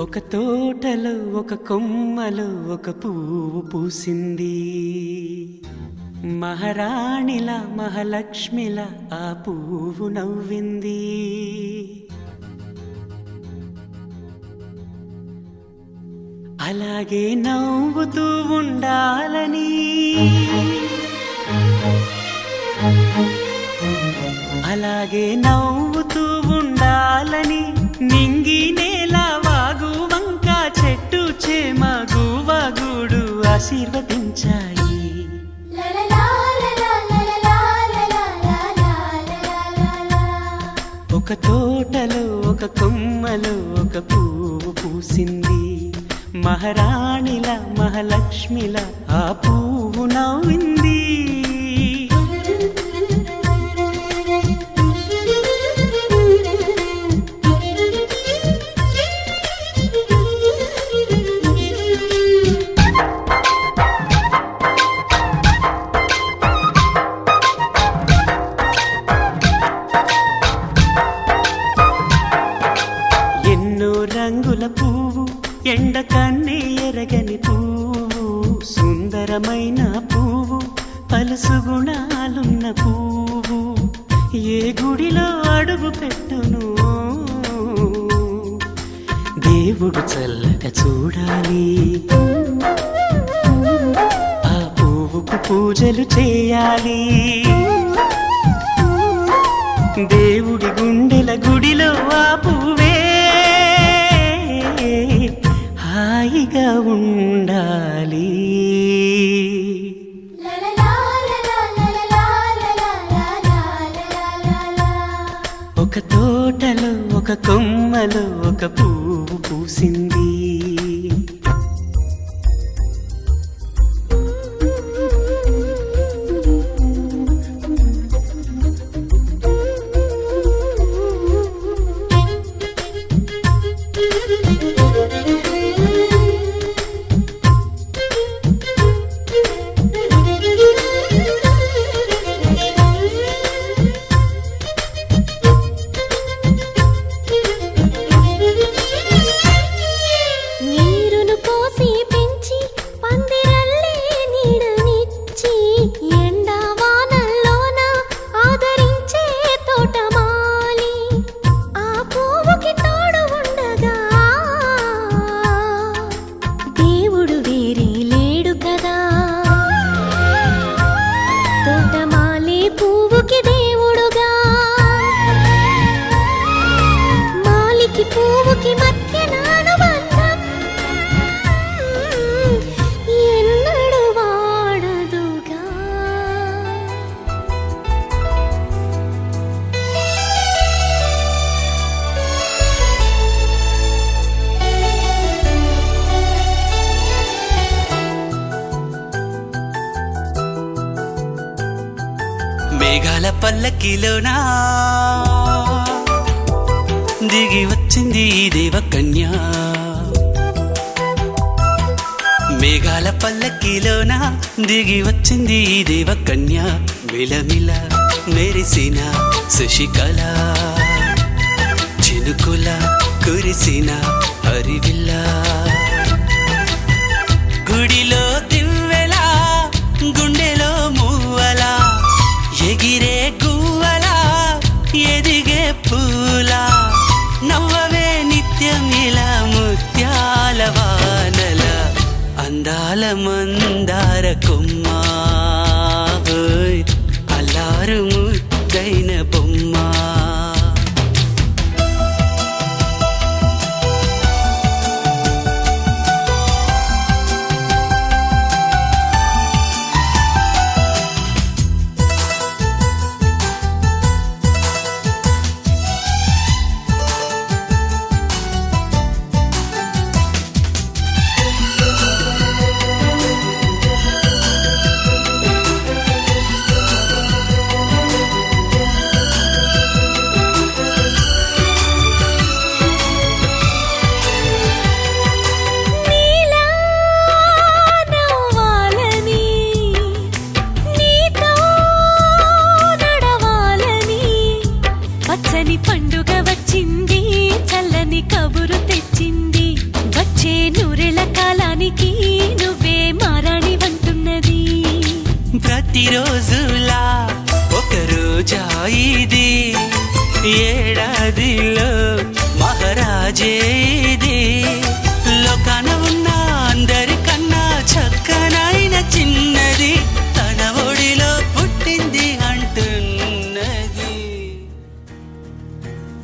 ఒక తోటలో ఒక కొమ్మలో ఒక పువ్వు పూసింది. మహారాణిలా మహాలక్ష్మిలా ఆ పువ్వు నవ్వింది. అలాగే నవ్వుతూ ఉండాలని, అలాగే నవ్వుతూ ఉండాలని నింగి నేల వాగు వంక చెట్టు చేమ గువ్వ గూడు ఆశీర్వదించాయి. ఒక తోటలో ఒక కొమ్మలో ఒక పువ్వు పూసింది. మహారాణిలా మహాలక్ష్మిలా ఆ పువ్వు నవ్వింది. రంగుల పువ్వు, ఎండ కన్నే ఎరగని పువ్వు, సుందరమైన పువ్వు, పలుసు గుణాలున్న పువ్వు, ఏ గుడిలో అడుగు పెట్టును దేవుడు చల్లగా చూడాలి. ఆ పువ్వుకు పూజలు చేయాలి. దేవుడి గుండెల గుడిలో ఆ పువ్వే హాయిగా ఉండాలి. ఒక తోటలో ఒక కొమ్మలో ఒక పువ్వు పూసింది. పువ్వుకి మధ్య నానుబంధం ఎన్నడు వాడదుగా. మేఘాల పల్లకిలోనా దిగి వచ్చింది ఈ దేవకన్య. మేఘాల పల్లకిలోన దిగి వచ్చింది ఈ దేవకన్య. మిలమిల మెరిసిన శశికళ, చినుకుల కురిసిన హరివిల్ల, గుడిలో దివ్వెలా గుండెలో మూవలా, ఎగిరే గువ్వలా ఎదిగే పూలా, నవ్వవే నిత్యం ఇలా ముత్యాల వానల, అందాల మందార కొమ్మ, అల్లారు ముద్దైన బొమ్మ. పండుగ వచ్చింది, చల్లని కబురు తెచ్చింది. మగాడికి నువ్వే మారాణి వంటున్నది. ప్రతిరోజులా ఒక రోజా ఇది, ఏడాదిలో మహారాజే ఇది. లోకాన ఉన్న అందరికన్నా చక్కనైన చిన్నది తన ఒడిలో పుట్టింది అంటున్నది.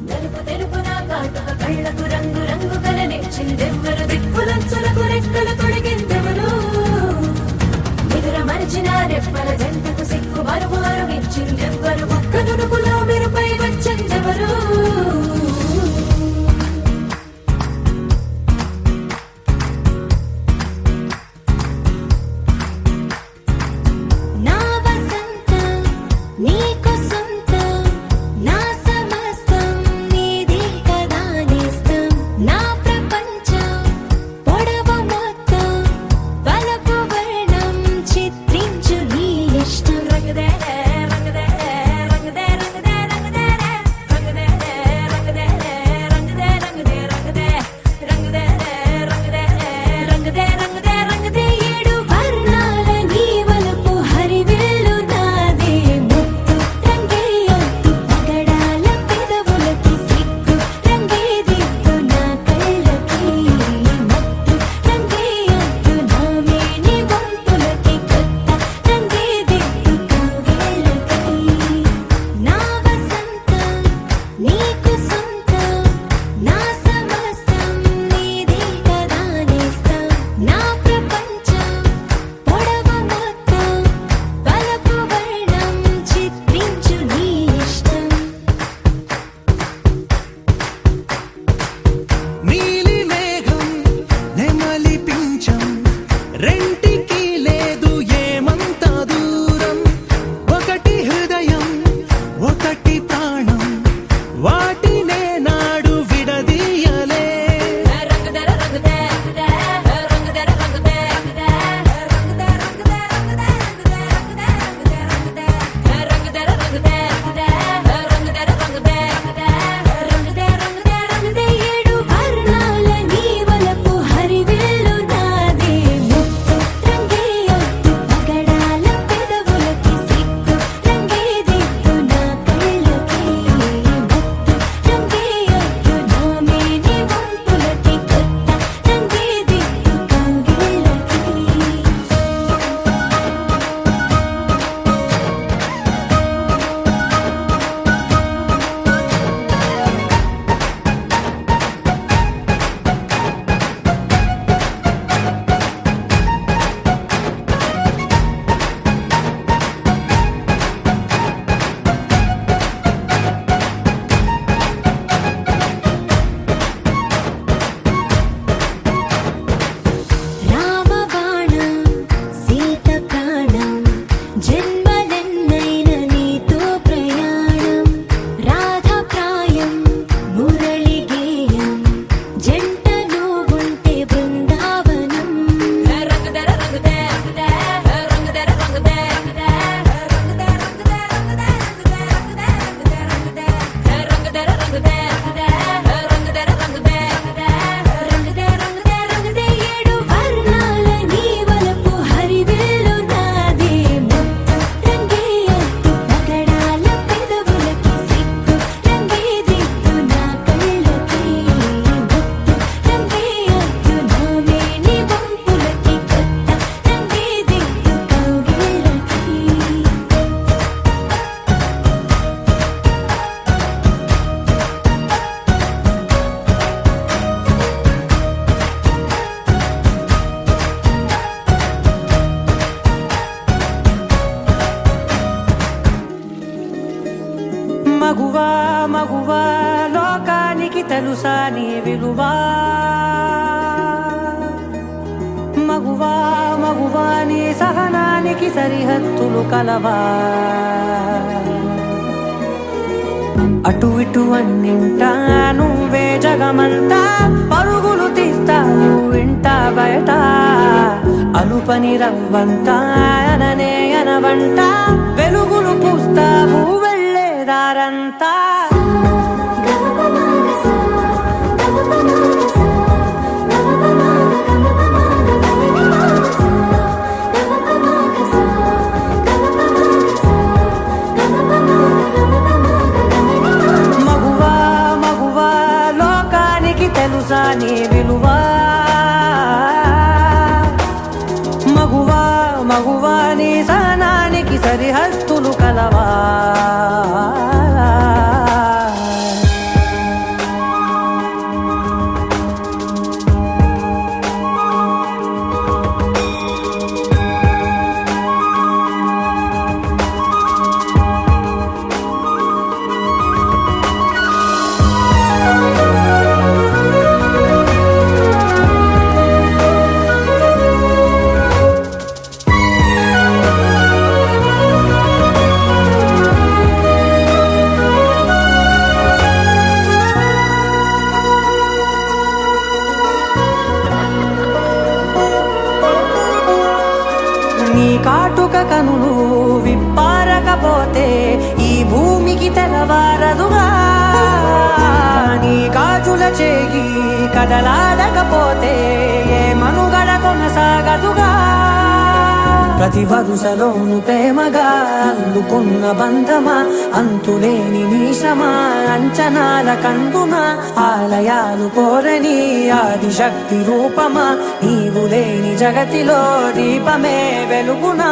నలుపు తెలుపున కాటుక కళ్ళకు రంగు రంగు కలనిచ్చిందెవ్వరు, దిక్కులంచులకు రెక్కలు తొడిగిందెవరు, నిదుర మరిచిన రెప్పల జంటకు సిక్కు బరువు అరుగిచ్చిందెవ్వరు, ఒక్క నుడుపులో మెరుపై వచ్చిందెవరు. నా వసంతం నీకు సొంతం, నా సమస్తం నీది కదా నేస్తం. నా ప్రపంచం పొడవు మొత్తం వలపు వర్ణం చిత్రించు నీ ఇష్టం. రంగుదే రంగుదే రంగుదే రంగుదే రంగుదే రంగుదే రంగుదే రంగుదే రంగుదే రంగుదే రంగుదే రంగుదే రంగుదే రంగుదే రంగుదే. ఏడు వర్ణాల నీ వలపు హరివిల్లు నాదే, ముత్తు రంగేయొద్దు పగడాల పెదవులకి, సిగ్గు రంగేదిద్దు నా కళ్ళకి, మత్తు రంగేయొద్దు నా మేని వంపులకి, కొత్త రంగేదిద్దు కవ్విళ్ళకి. నా వసంతం నీకు సొంతం, నా సమస్తం నీది కదా నేస్తం. నా ప్రపంచం పొడవు మొత్తం వలపు వర్ణం చిత్రించు నీ ఇష్టం. నీలి మేఘం నెమలి పించం, రెంటికి లేదు ఏమంత దూరం. ఒకటి హృదయం ఒకటి ప్రాణం, వాటినే నాడు విడదీయలే. రంగుదే రంగుదే రంగుదే రంగుదే రంగుదే రంగుదే రంగుదే రంగుదే రంగుదే రంగుదే రంగుదే రంగుదే రంగుదే. ఏడు వర్ణాల నీ వలపు హరివిల్లు నాదే, ముత్తు రంగేయొద్దు పగడాల పెదవులకి, సిగ్గు రంగేదిద్దు నా కళ్ళకి, మత్తు రంగేయొద్దు నా మేని వంపులకి, కొత్త రంగేదిద్దు కవ్విళ్ళకి. రామబాణం సీత ప్రాణం, జన్మలెన్నైన నీతో ప్రయాణం. రాధప్రాయం మురళి గేయం, జంట నువ్వుంటే బృందావనం. రంగుదే రంగుదే రంగుదే రంగుదే రంగుదే రంగుదే రంగుదే రంగుదే రంగుదే రంగుదే రంగుదే రంగుదే రంగుదే రంగుదే. ఏడు వర్ణాల నీ వలపు హరివిల్లు నాదే, ముత్తు రంగేయొద్దు పగడాల పెదవులకి, సిగ్గు రంగేదిద్దు నా కళ్ళకి, మత్తు రంగేయొద్దు నా మేని వంపులకి, కొత్త రంగేదిద్దు కవ్విళ్ళకి. మగువా మగువా లోకానికి తెలుసా నీ విలువా. మగువా మగువా నీ సహనానికి సరిహద్దులు కలవా. అటు ఇటు అన్నింటా నువ్వే జగమంతా, పరుగులు తీస్తావు ఇంట బయట. అలుపని రవ్వంతా అననే అనవంట, వెలుగులు పూస్తావు వెళ్ళేదారంతా. గమపమాగసా గమపమాగసా గమపమాగ గమపమాగ తెలుసా నీ విలువ మగువా మగువా నీ సహనానికి సరిహద్దులు కలవా నీ కాటుక కనులు విప్పారకపోతే ఈ భూమికి తెలవారదుగా నీ గాజుల చేయి కదలాడకపోతే ఏ మనుగడ కొనసాగదుగా ప్రతి వరుసలోను ప్రేమగా అందుకున్న బంధమా అంతులేని నీశమా అంచనాల కందున ఆలయాలు కోరని ఆదిశక్తి రూపమా నీవు లేని జగతిలో దీపమే వెలుగునా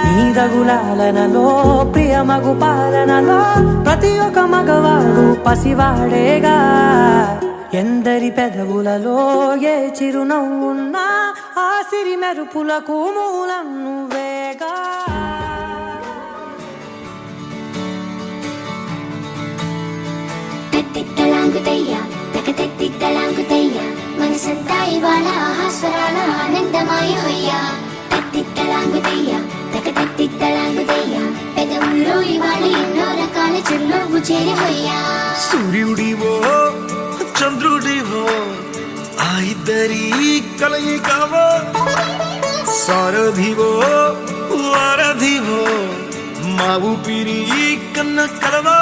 నీ రఘులాలనలో ప్రియమగు పాలనలో ప్రతి ఒక్క మగవాడు పసివాడేగా ఎందరి పెదవులలో ఏ చిరునవ్వున్నా ఆ సిరి మెరుపులకు మూలం నువ్వేగా తిట్టలాంగుతయ్యా తిట్టలాంగుతయ్యా మనసంతా ఇవాళ ఆహాస్వరాల ఆనందమాయ హొయ్యా తిట్టలాంగుతయ్యా తిట్టలాంగుతయ్యా పెదవుల్లో ఇవాళ ఎన్నో రకాల చిరునవ్వు చేరి హొయ్యా సూర్యుడివో చంద్రుడివో ఆ ఇద్దరి కలయికవో సారథివో వారధివో మా ఊపిరి కన్న కలవో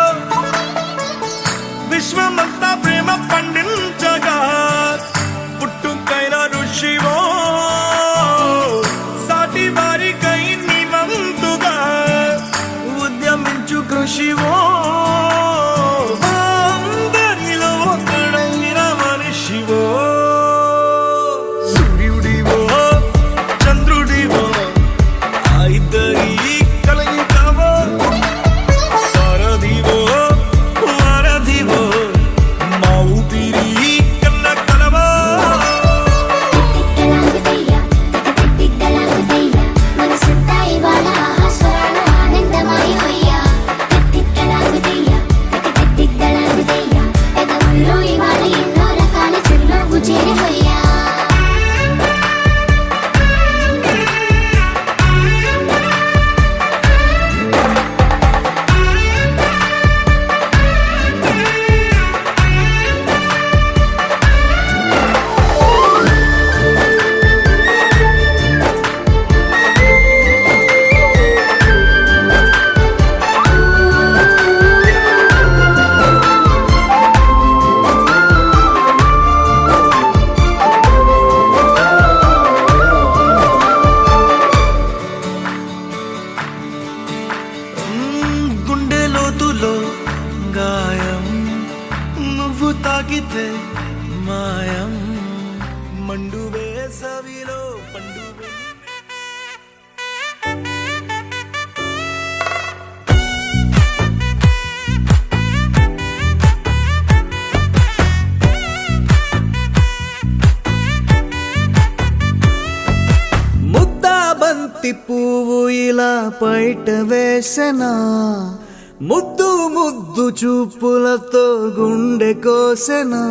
విశ్వమంతా ప్రేమ పండించగా పుట్టుకైన ఋషివో సాటి వారికై నివంతుగా ఉద్యమించు కృషివో అందరిలో ఒకడైన మనిషివో సూర్యుడివో చంద్రుడివో ఆ ఇద్దరి కలయికవో సారథివో వారధివో మా ఊపిరి కన్న కలవో తిట్టలాంగుతయ్యా తిట్టలాంగుతయ్యా మనసంతా ఇవాళ ఆహాస్వరాల ఆనందమాయ హొయ్యా తిట్టలాంగుతయ్యా తిట్టలాంగుతయ్యా పెదవుల్లో ఇవాళ ఎన్నో రకాల చిరునవ్వు చేరి హొయ్యా గుండె లోతులో గాయం నువ్వు తాకితే మాయం మండు వేసవిలో పండు ముద్దా బంతి పువ్వు ఇలా బయట వేసెనా ముద్దు ముద్దు చూపులతో గుండె కోసెనా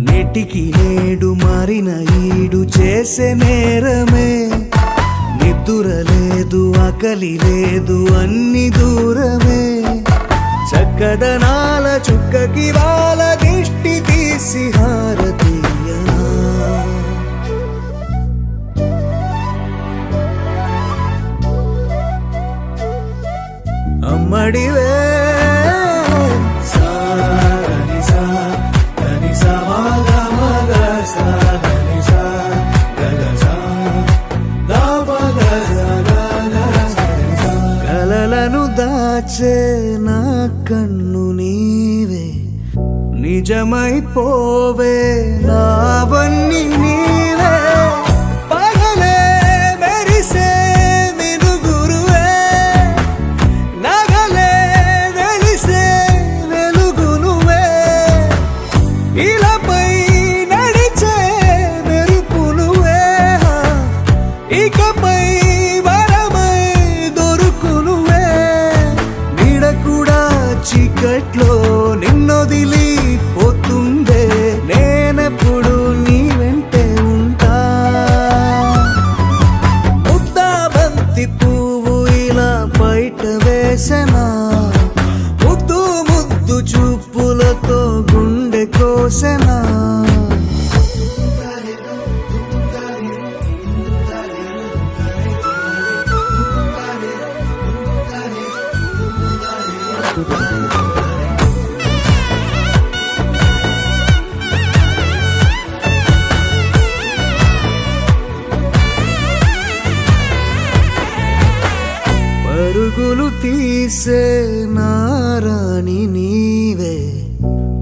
నెటికి నేడు మారిన ఈడు చేసే నేరమే నిద్దుర లేదు ఆకలి లేదు అన్ని దూరమే చక్కదనాల చుక్కకి వాళ్ళ దిష్టి తీసి హారతీయనా అమ్మడివే కలలను దాచే నా కన్ను నీవే నీ నిజమైపోవే నావన్నీ నీవే పగలే మెరిసే మినుగురువే నగలే వెలిసే వెలుగు నువ్వే ఇలాపై నడిచే మెరుపు నువ్వే ఇకపై వరమై దొరుకు నువ్వే నీడ కూడా చీకట్లో నిన్నొదిలి పోతుందే నేనెప్పుడు నీ వెంటే ఉంటా ముద్దా బంతి పువ్వు ఇలా బయట వేసెనా ముద్దు ముద్దు చూపులతో గుండె కోసెనా పరుగులు తీసే నారాణి నీవే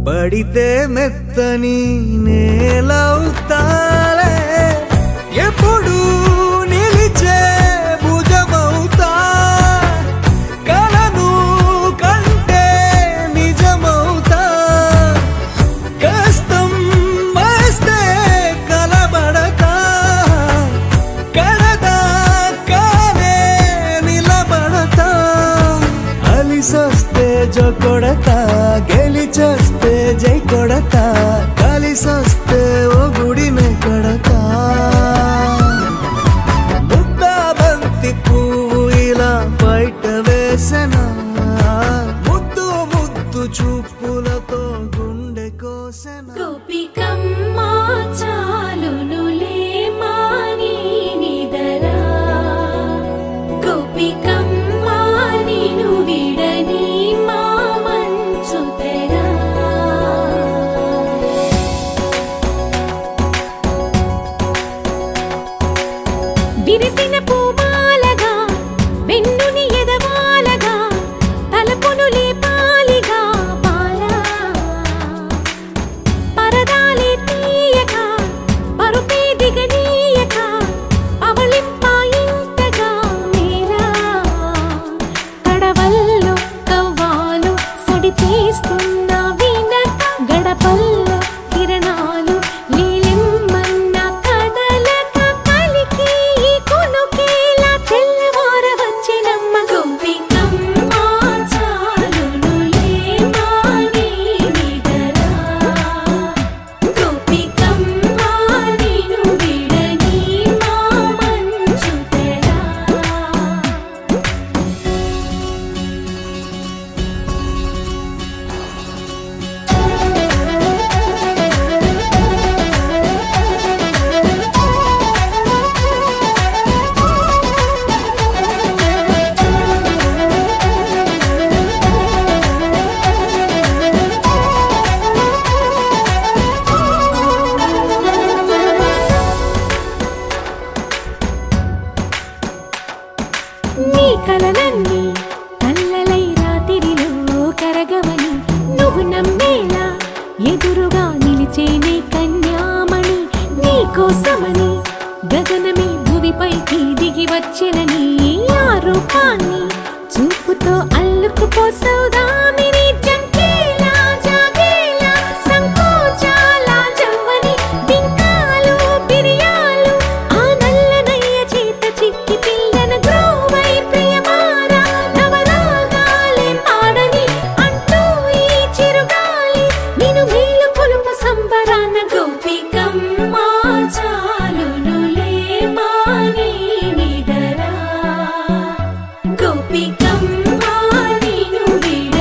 పడితే మెత్తని నేలవుతాలే ఎప్పుడు నిలిచే భుజమవుతా కలను కంటే నిజమవుతా కష్టం వస్తే కలబడతా కడదాకానే నిలబడతా అలిసొస్తే జో కొడతా గెలిచొస్తే జై కొడతా కలిసొస్తే ఓ గుడినే కడతా ముద్దా బంతి పువ్వు ఇలా బయట వేసెనా ముద్దు ముద్దు చూపులతో గుండె కోసెనా గోపికమ్మ చాలునులే మాని నిదరా గోపికమ్మ నిను విడని మా మంచు తెరా విరిసిన పూమాలగా వెన్నుని ఎదవాలగా తలపును లేపాలిగా బాలా పరదాలే తీయక పరుపే దిగనీయక అవలింపాయింతగా మేలా కడవల్లో కవ్వాలు సడి తీస్తున్న వినక గడపల్లో కిరణాలు లీలిమ్మన్న కదలక కలికి ఈ కొనుకేలా తెల్లవార వచ్చినమ్మ గోపికమ్మ చాలునులే మాని నిదరా గోపికమ్మ నిను విడని మా మంచు తెరా నీ కలలన్నీ కళ్ళలై రాత్రిలో కరగవని నువ్వు నమ్మేలా ఎదురుగా నిలిచేనే కన్యామణి నీ కోసమని గగనమే భువిపైకి దిగి వచ్చినని ఆ రూపాన్ని చూపుతో అల్లుకుపోసౌదామిని జంకేలా జాగేలా సంకోచాల జవ్వని బింకాలు బిరియాలు ఆ నల్లనయ్య చేత చిక్కి పిల్లన గ్రోవై ప్రియమారా నవరాగాలే పాడని అంటూ ఈ చిరుగాలి నిన్ను మేలు కొలుపు సంబరాన గోపికమ్మ చాలునులే మాని నిదరా గోపికమ్మ నిను విడ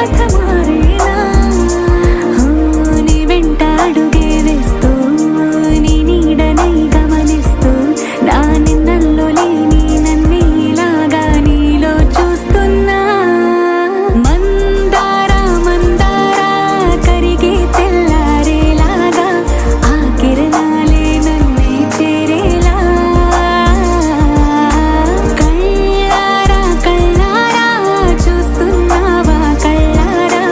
కథ మారేలా నీ వెంట అడుగే వేస్తూ నీ నీడనై గమనిస్తూ నా నిన్నల్లో లేని నన్నేలాగా నీలో చూస్తున్నా మందారా మందారా కరిగే తెల్లారేలాగా ఆ కిరణాలే నన్నే చేరేలా కళ్ళారా కళ్ళారా చూస్తున్నావా కళ్ళారా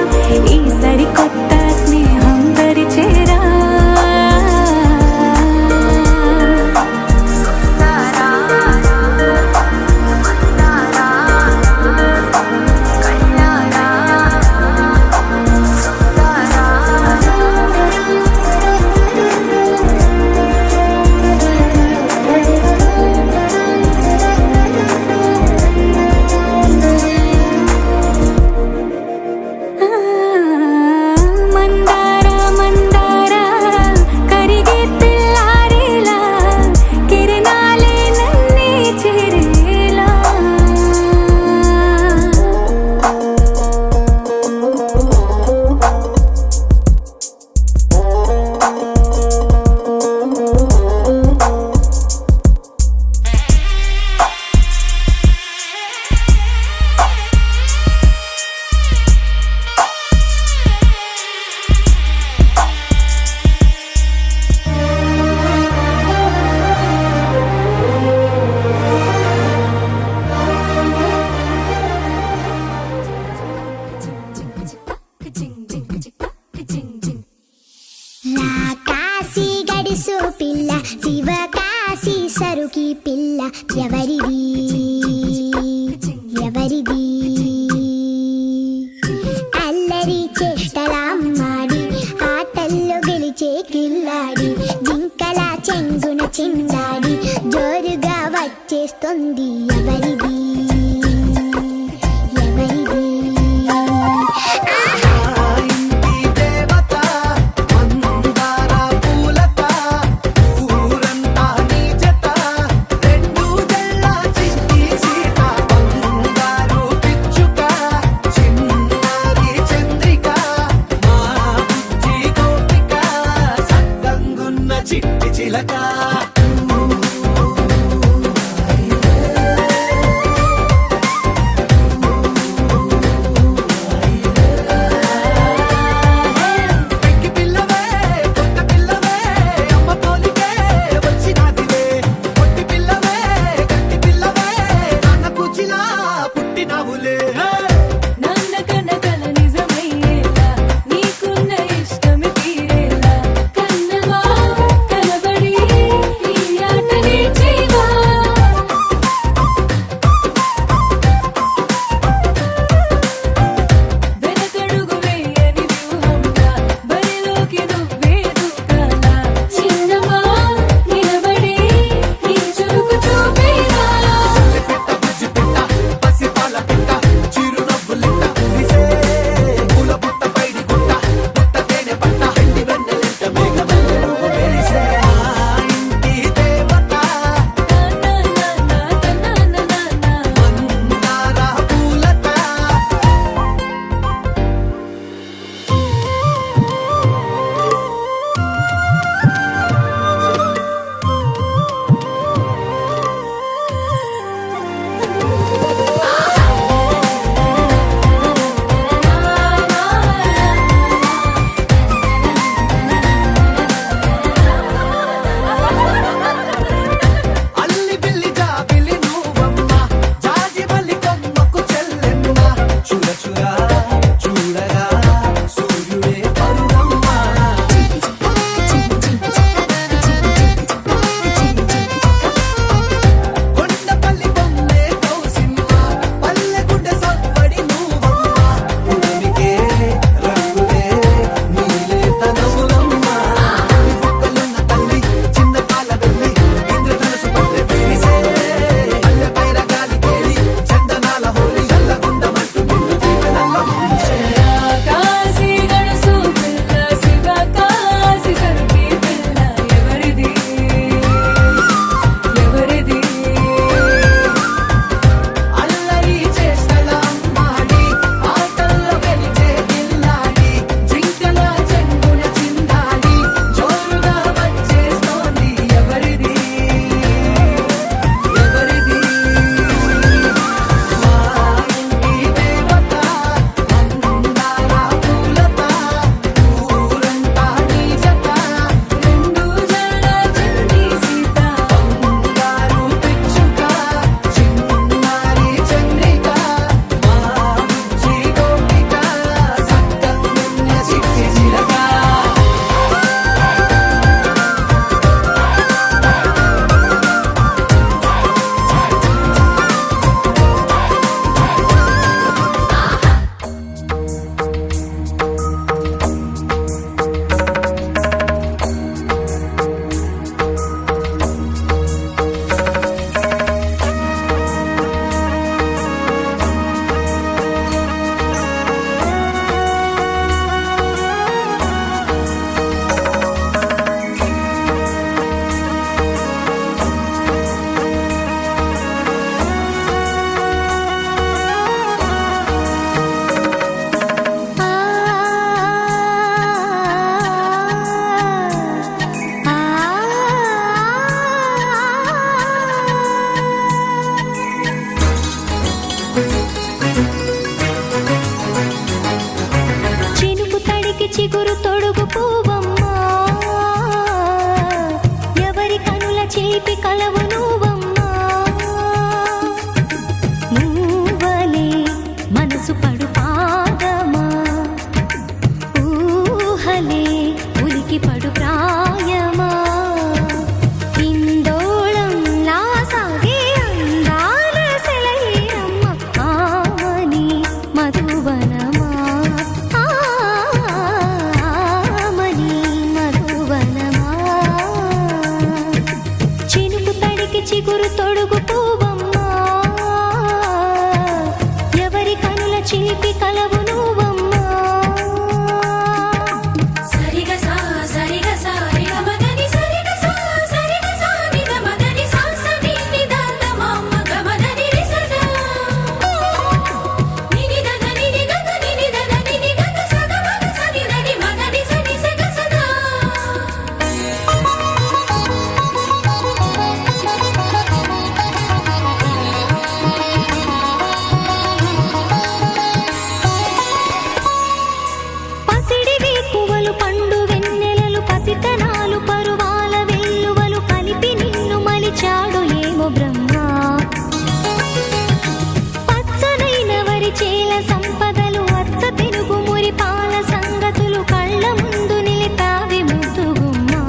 చేల సంపదలు అచ్చ తిరుగు మురి పాల సంగతులు కళ్ళ ముందు నిలితావి ముద్దుగుమ్మా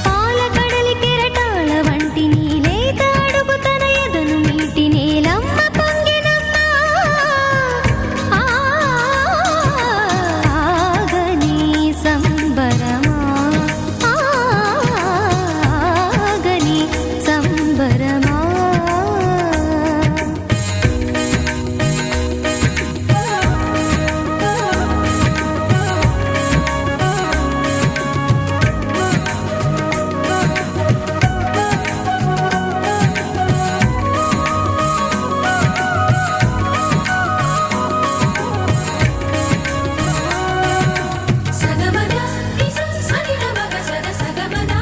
పాల కడలి కెరటాల వంటి నీలేత అడుగు తన ఎదను మీటి నేలమ్మ పొంగినమ్మా ఆగని సంబరమా ఆగని సంబరమా సగమగా సనిరమగ సగ సగమగా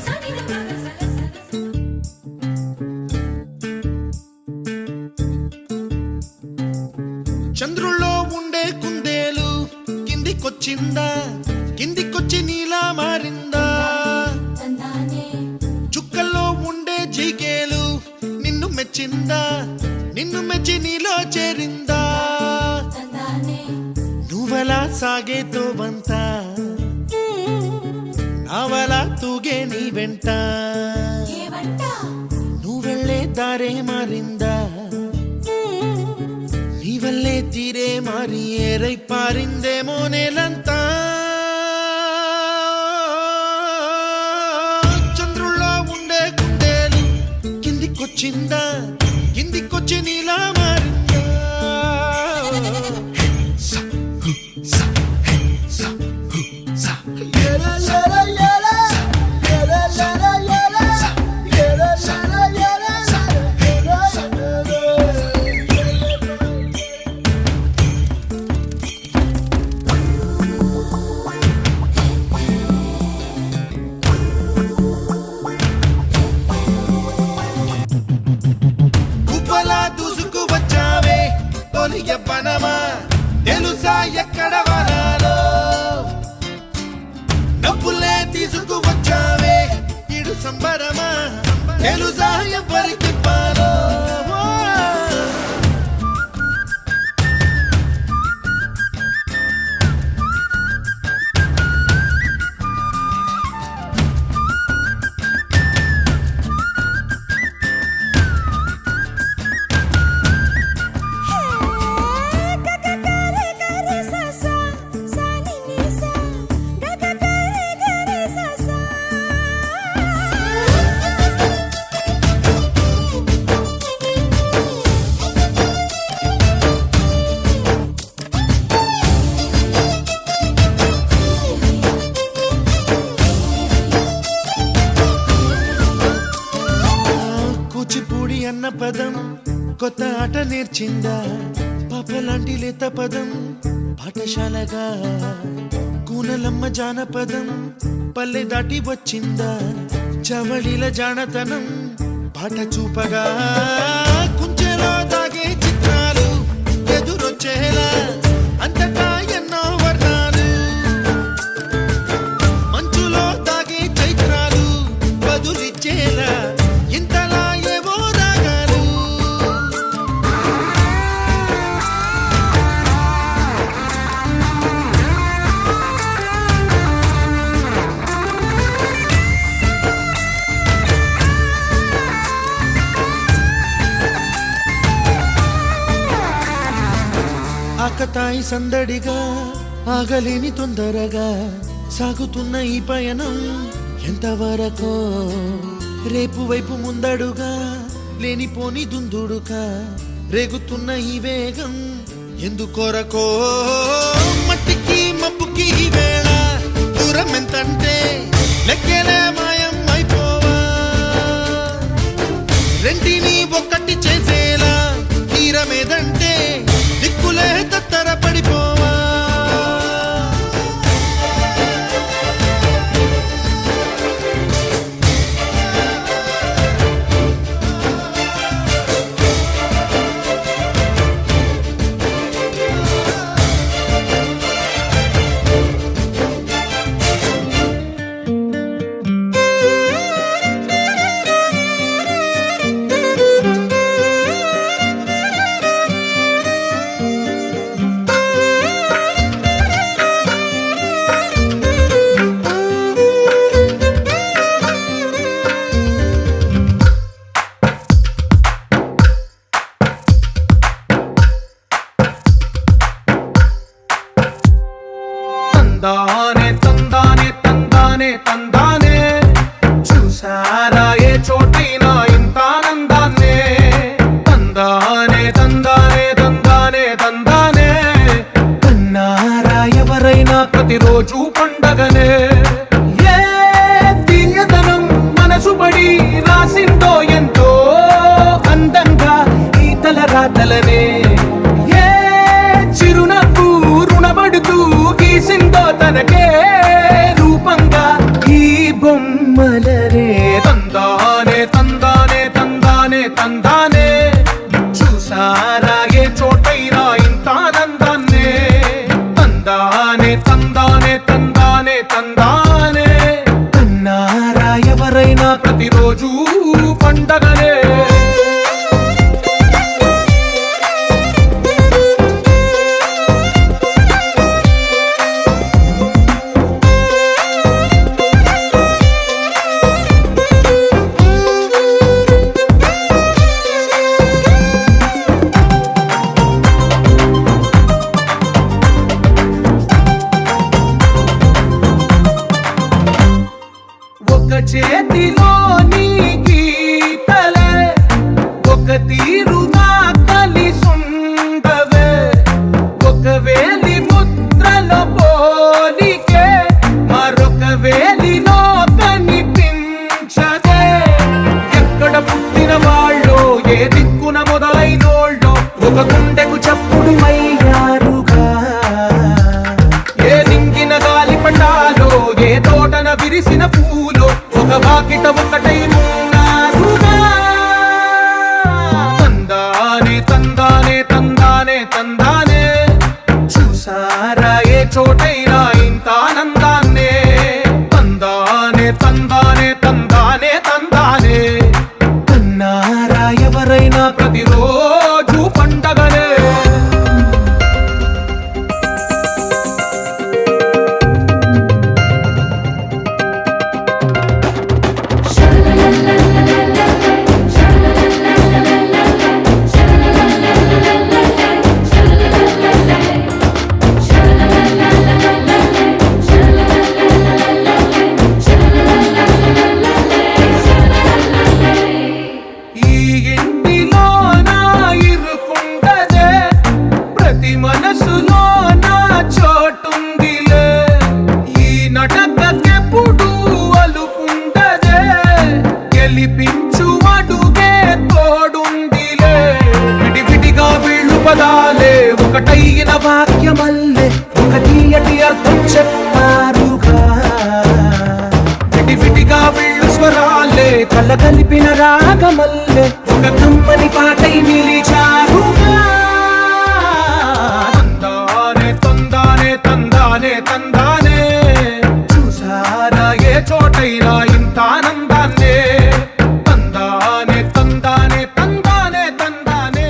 సనిరమగ సగ చంద్రుల్లో ఉండే కుందేలు కిందికొచ్చిందా కిందికొచ్చి నీలా మారిందా చుక్కల్లో ఉండే జీకేలు నిన్ను మెచ్చిందా నిన్ను మెచ్చి నీలో చేరిందా నువ్వలా సాగేతో వంత నావలా తూగే నీ వెంట నువ్వెళ్ళే దారే మారిందా నీవల్లే తీరే మారి ఏరై పారిందేమో నేలంతా చంద్రుల్లో ఉండే కుందేలు కిందికొచ్చిందా కిందికొచ్చి నీలా మారిందా సా, హు, సా, హే, సా, హు, సా. ఎల, ఎల, ఎల. ఎల, ఎల, ఎల. ఎల, ఎల, ఎల. ఉప్పలా దూసుకు వచ్చావే తొలి యవ్వనమా తెలుసా ఎక్కడ వనాలో డబ్బులే తీసుకు వచ్చావే ఇడు సంబరమా తెలుసా ఎవరికి పాలో కూచిపూడి అన్న పదం కొత్త ఆట నేర్చిందా పాపలాంటి లేత పదం పాఠశాలగా కూనలమ్మ జానపదం పల్లె దాటి వచ్చిందా చవళిల జానతనం పాట చూపగా కుంచెలో దాగే చిత్రాలు ఎదురొచ్చేలా అంతటా ఎన్నో వర్ణాలు మంచులో దాగే చైత్రాలు బదులిచ్చేలా ఇంతలా ఏవో రాగాలు ఆకతాయి సందడిగా ఆగలేని తొందరగా సాగుతున్న ఈ పయనం ఎంతవరకో రేపు వైపు ముందడుగా లేనిపోని దుందుడుగా రేగుతున్న ఈ వేగం ఎందుకొరకో మట్టికి మబ్బుకి ఈ వేళ దూరం ఎంతంటే లెక్కలే మాయం అయిపోవా రెంటిని ఒక్కటి చేసేలా తీరమేదంటే దిక్కులే తత్తర పడిపోవా తందానే తందానే తందానే తందానే చూసారా ఏ చోటైనా ఇంత ఆనందాన్నే తందానే తందానే తందానే తందానే కన్నారా ఎవరైనా ప్రతిరోజు పండగనే ఏ తీయదనం మనసు పడి రాసిందో ఎంతో అందంగా ఈ తల రాతలనే ఏ చిరునవ్వు రుణపడుతూ గీసిందో తనకే రూపంగా ఈ బొమ్మలనే తందానే తందానే తందానే తందానే చూసారా ఏ చోటైనా ఇంత ఆనందాన్నే తందానే తందానే తందానే తందానే కన్నారా ఎవరైనా ప్రతిరోజు పండగనే ఒక చేతిలో నీ గీతలే ఒక తీరుగా కలిసుండవే ఒక వేలి ముద్రల పోలికే మరొక వేలిలో కనిపించదే ఎక్కడ పుట్టిన వాళ్ళో ఏ దిక్కున మొదలైనోళ్ళో ఒక గుండెకు చప్పుడు అయ్యారుగా ఏ నింగిన గాలి పటాలో ఏ తోటన విరిసిన పూలో ఒక వాకిట ఒకటై ఉన్నారుగా తందానే తందానే తందానే తందానే చూసారా ఏ చోటైనా ఇంత ఆనందాన్నే తందానే తందానే తందానే తందానే కన్నారా ఎవరైనా ప్రతిరోజు పండగనే ఈ ఇంటిలో నా ఇరుకుండదే ప్రతి మనసులో నా చోటుందిలే ఈ నటకెప్పుడు అలుకుండదే గెలిపించు అడుగే తోడుందిలే విడివిడిగా వీళ్ళు పదాలే ఒకటైన వాక్యమల్లే ఒక తీయటి అర్థం చెప్పారుగా విడివిడిగా వీళ్ళు స్వరాలే కల కలిపిన రాగమల్లే ఒక కమ్మని పాటై నిలిచారుగా తందానే తందానే తందానే తందానే చూసారా ఏ చోటైనా ఇంత ఆనందాన్నే తందానే తందానే తందానే తందానే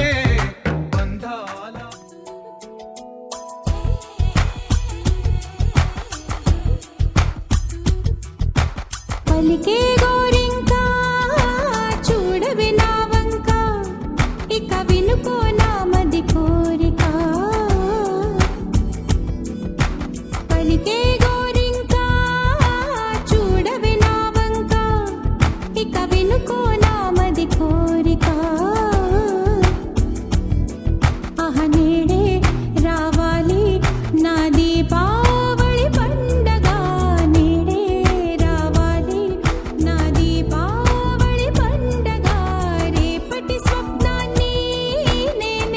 బంధాల పలికే గోరింకా చూడవే నా వంక ఇక వినుకో నా మది కోరిక పలికే గోరింకా చూడవే నా వంక ఇక వినుకో నా మది కోరిక ఆహ నేడే రావాలి నా దీపావళి పండగ నేడే రావాలి నా దీపావళి పండగ రేపటి స్వప్నాన్ని నేనే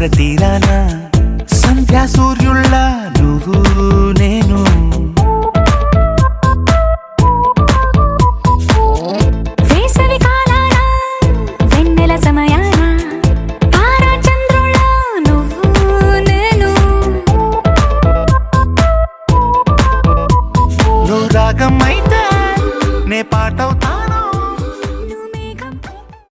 సాగర తీరాన సంధ్యా సూర్యుళ్ళ నువ్వు నేను వేసవి కాలాన వెన్నెల సమయాన తారా చంద్రుళ్ళ నువ్వు నేను నువ్వు రాగం అయితే నే పాటవుతాను